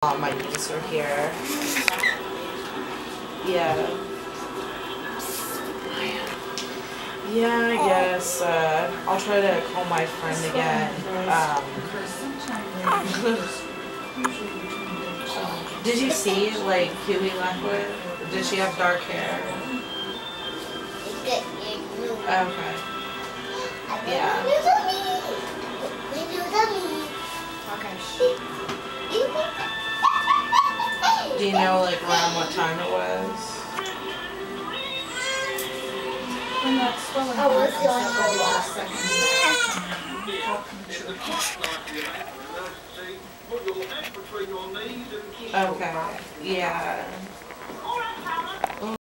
My niece are here. Yeah. Yeah, I guess. I'll try to call my friend again. Did you see, like, who we left with? Did she have dark hair? Okay. Yeah. Do you know, like, around what time it was? Okay. Yeah.